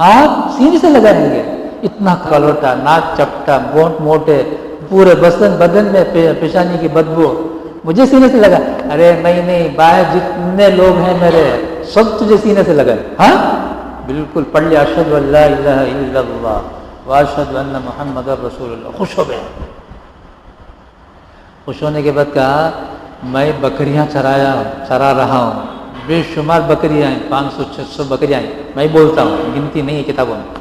آپ سینے سے لگا دیں گے؟ اتنا کلوٹا، ناک چپٹا، بونٹ موٹے، پورے بدن میں پیشانی کی بدبو، مجھے سینے سے لگا؟ ارے نہیں باہر جتنے لوگ ہیں میرے سب تجھے سینے سے لگا۔ ہاں بالکل، پڑھ لیا اشہد ان لا الہ الا اللہ واشہد ان محمد رسول اللہ۔ خوش ہو گئے۔ خوش ہونے کے بعد کہا میں بکریاں چرا رہا ہوں، بے شمار بکریاں ہیں، 500-600 بکریاں ہیں، میں بولتا ہوں، گنتی نہیں ہے کتابوں میں،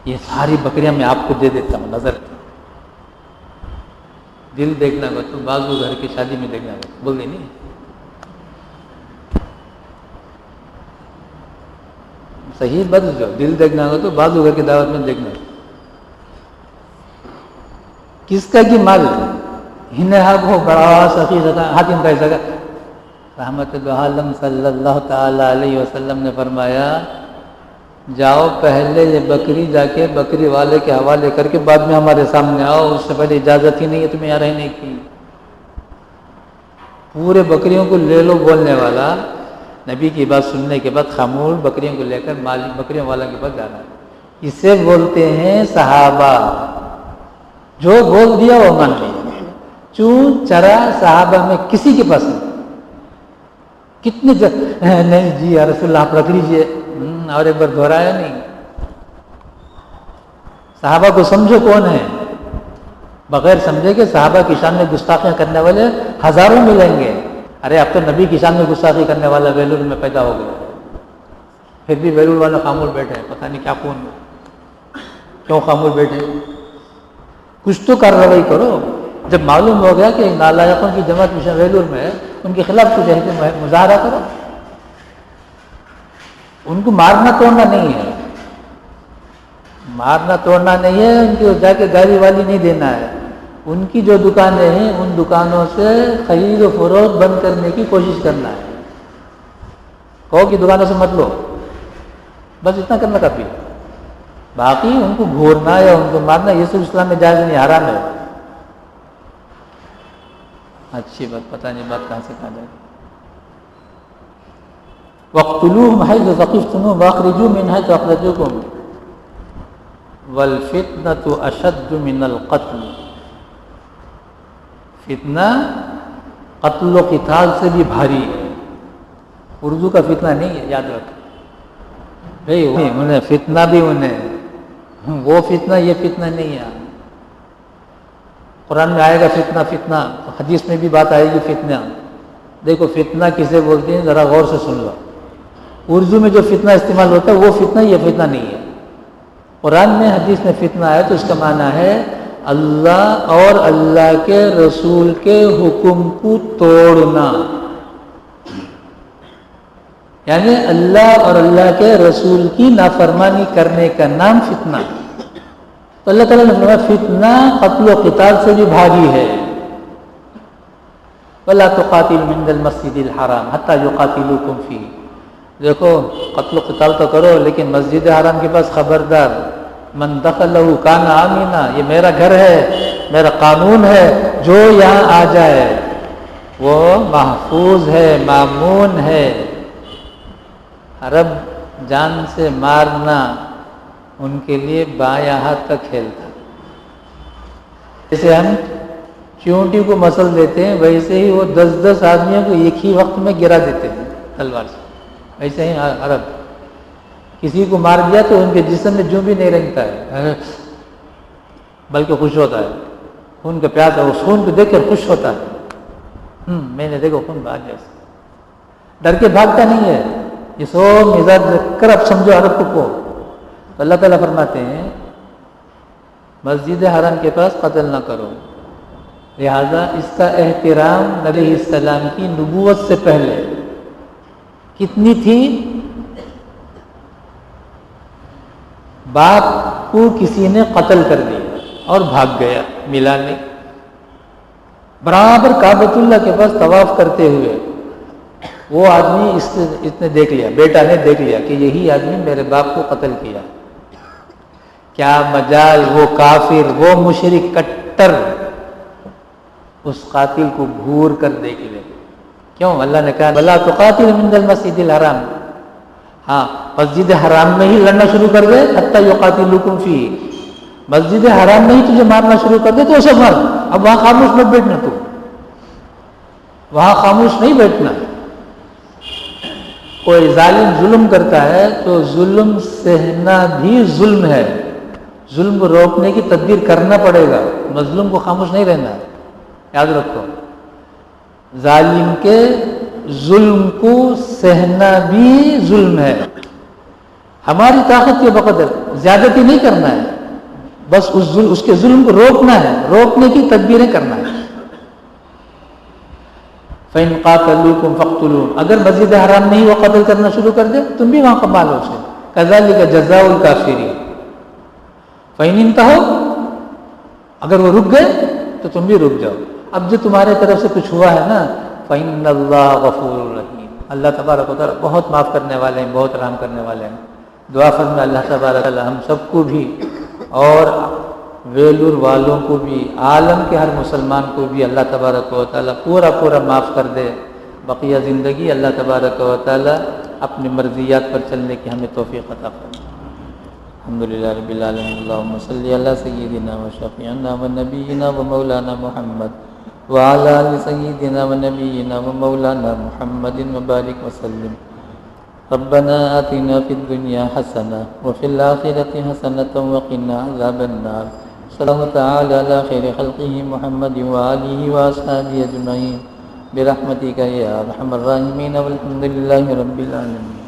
یہ ساری بکریاں میں آپ کو دے دیتا ہوں، نظر دل دیکھنا گا تو بازو گھر کی شادی میں دیکھنا گا، بول دیں نہیں صحیح بدل جو دل دیکھنا ہوگا تو بازو گھر کی دعوت میں دیکھنا ہوگا۔ کس کا کی مال ہو بڑا سخی حاتم کا حصہ کا۔ رحمت عالم صلی اللہ تعالی علیہ وسلم نے فرمایا جاؤ پہلے یہ بکری جا کے بکری والے کے حوالے کر کے بعد میں ہمارے سامنے آؤ، اس سے پہلے اجازت ہی نہیں ہے تمہیں یہاں رہنے کی۔ پورے بکریوں کو لے لو بولنے والا نبی کی بات سننے کے بعد خاموش بکریوں کو لے کر مالک بکریوں والا کے پاس جانا، اسے بولتے ہیں صحابہ۔ جو بول دیا وہ مان لیا۔ چون چرا صحابہ میں کسی کے پاس نہیں، کتنے نہیں جی یا رسول اللہ آپ رکھ لیجیے، اور ایک بار دہرایا نہیں۔ صحابہ کو سمجھو کون ہے، بغیر سمجھے کہ صحابہ کی شان میں گستاخیاں کرنے والے ہزاروں ملیں گے۔ ارے اب تو نبی کی شان میں گستاخی کرنے والا ویلور میں پیدا ہو گیا، پھر بھی ویلور والے خاموش بیٹھے، پتہ نہیں کیا کیوں خاموش بیٹھے؟ کچھ تو کارروائی کرو۔ جب معلوم ہو گیا کہ نالائقوں کی جماعت ویلور میں ہے، ان کے خلاف کچھ مظاہرہ کرو۔ ان کو مارنا توڑنا نہیں ہے، مارنا توڑنا نہیں ہے، ان کو جا کے گالی والی نہیں دینا ہے۔ ان کی جو دکانیں ہیں ان دکانوں سے خرید و فروخت بند کرنے کی کوشش کرنا ہے۔ کہو کہ دکانوں سے مت لو، بس اتنا کرنا کافی ہے۔ باقی ان کو گھورنا یا ان کو مارنا یہ سب اسلام میں جائز نہیں، حرام ہے۔ اچھی بات، پتہ نہیں بات کہاں سے کہاں جائے۔ وَاقْتُلُوهُمْ حَيْثُ ثَقِفْتُمُوهُمْ وَأَخْرِجُوا مِنْ حَيْثُ أَخْرَجُوكُمْ وَالْفِتْنَةُ أَشَدُّ مِنَ الْقَتْلِ۔ فتنہ قتل و قتال سے بھی بھاری ہے۔ اردو کا فتنہ نہیں ہے، یاد رکھ بھائی، انہیں فتنہ بھی انہیں، وہ فتنہ یہ فتنہ نہیں ہے۔ قرآن میں آئے گا فتنہ فتنہ، حدیث میں بھی بات آئے گی فتنہ۔ دیکھو فتنہ کسے بولتے ہیں ذرا غور سے سن لو۔ اردو میں جو فتنہ استعمال ہوتا ہے وہ فتنہ یہ فتنہ نہیں ہے۔ قرآن میں حدیث میں فتنہ ہے تو اس کا معنی ہے اللہ اور اللہ کے رسول کے حکم کو توڑنا، یعنی اللہ اور اللہ کے رسول کی نافرمانی کرنے کا نام فتنہ۔ تو اللہ تعالیٰ نے فرمایا فتنہ قتل و قتال سے بھی بھاری ہے۔ وَلَا تُقَاتِلُوا عِندَ الْمَسْجِدِ الْحَرَامِ حَتَّى يُقَاتِلُوكُمْ فِيهِ۔ دیکھو قتل و قتال تو کرو لیکن مسجد حرام کے پاس خبردار، من دخلہ کان آمینہ، یہ میرا گھر ہے، میرا قانون ہے، جو یہاں آ جائے وہ محفوظ ہے، مامون ہے۔ عرب جان سے مارنا ان کے لیے بایاں ہاتھ کا کھیل تھا۔ جیسے ہم چونٹی کو مسل دیتے ہیں ویسے ہی وہ 10 آدمیوں کو ایک ہی وقت میں گرا دیتے ہیں تلوار سے۔ ویسے ہی عرب کسی کو مار دیا تو ان کے جسم میں جو بھی نہیں رنگتا ہے بلکہ خوش ہوتا ہے، خون کا پیاس ہے، اس خون کو دیکھ کر خوش ہوتا ہے۔ میں نے دیکھو خون بہا جیسے، ڈر کے بھاگتا نہیں ہے۔ یہ سو مزاج رکھ کر اب سمجھو عرب کو۔ تو اللہ تعالیٰ فرماتے ہیں مسجد حرام کے پاس قتل نہ کرو، لہذا اس کا احترام نبی علیہ السلام کی نبوت سے پہلے کتنی تھی؟ باپ کو کسی نے قتل کر دیا اور بھاگ گیا، ملا نہیں، برابر کعبۃ اللہ کے پاس طواف کرتے ہوئے وہ آدمی اس نے دیکھ لیا، بیٹا نے دیکھ لیا کہ یہی آدمی میرے باپ کو قتل کیا. کیا مجال وہ کافر، وہ مشرک کٹر اس قاتل کو گھور کر دیکھ لے. کیوں؟ اللہ نے کہا بلا تقاتل من المسجد الحرام. ہاں، مسجد حرام میں ہی لڑنا شروع کر دے حتی یقاتلوکم فیہ. مسجد حرام میں ہی تجھے مارنا شروع کر دے تو اسے مار. اب وہاں خاموش مت بیٹھنا، تو وہاں خاموش نہیں بیٹھنا. کوئی ظالم ظلم کرتا ہے تو ظلم سہنا بھی ظلم ہے، ظلم کو روکنے کی تدبیر کرنا پڑے گا، مظلوم کو خاموش نہیں رہنا ہے. یاد رکھو، ظالم کے ظلم کو سہنا بھی ظلم ہے. ہماری طاقت کے بقدر زیادتی نہیں کرنا ہے، بس اس کے ظلم کو روکنا ہے، روکنے کی تدبیریں کرنا ہے. فَإِن قَاتَلُوكُمْ فَاقْتُلُوهُمْ. اگر مسجد حرام میں ہی وہ قتل کرنا شروع کر دے تم بھی وہاں قبال ہو سے. كَذَلِكَ جَزَاءُ الْكَافِرِينَ. فَإِنِ انْتَهُوا. اگر وہ رک گئے تو تم بھی رک جاؤ. اب جو تمہارے طرف سے کچھ ہوا ہے نا، فَإِنَّ اللَّهَ غَفُورٌ رَحِيمٌ. اللہ تبارک و تعالیٰ بہت معاف کرنے والے ہیں، بہت رحم کرنے والے ہیں. دعا فرمائے اللہ تبارک و تعالیٰ ہم سب کو بھی اور ویلور والوں کو بھی، عالم کے ہر مسلمان کو بھی اللہ تبارک و تعالیٰ پورا معاف کر دے. بقیہ زندگی اللہ تبارک و تعالیٰ اپنی مرضیات پر چلنے کی ہمیں توفیق عطا فرمائے. الحمدللہ رب العالمین. اللہم صلی علی سیدنا و شفیعنا و نبینا و مولانا محمد وعلی آل سیدنا و نبینا و مولانا محمد وبارک وسلم. ربنا آتنا فی الدنیا حسنہ وفی الآخرۃ حسنۃ وقنا عذاب النار. صلی اللہ تعالی علی خیر خلقہ محمد وآلہ وأصحابہ اجمعین برحمتک یا ارحم الراحمین والحمد للہ رب العالمین.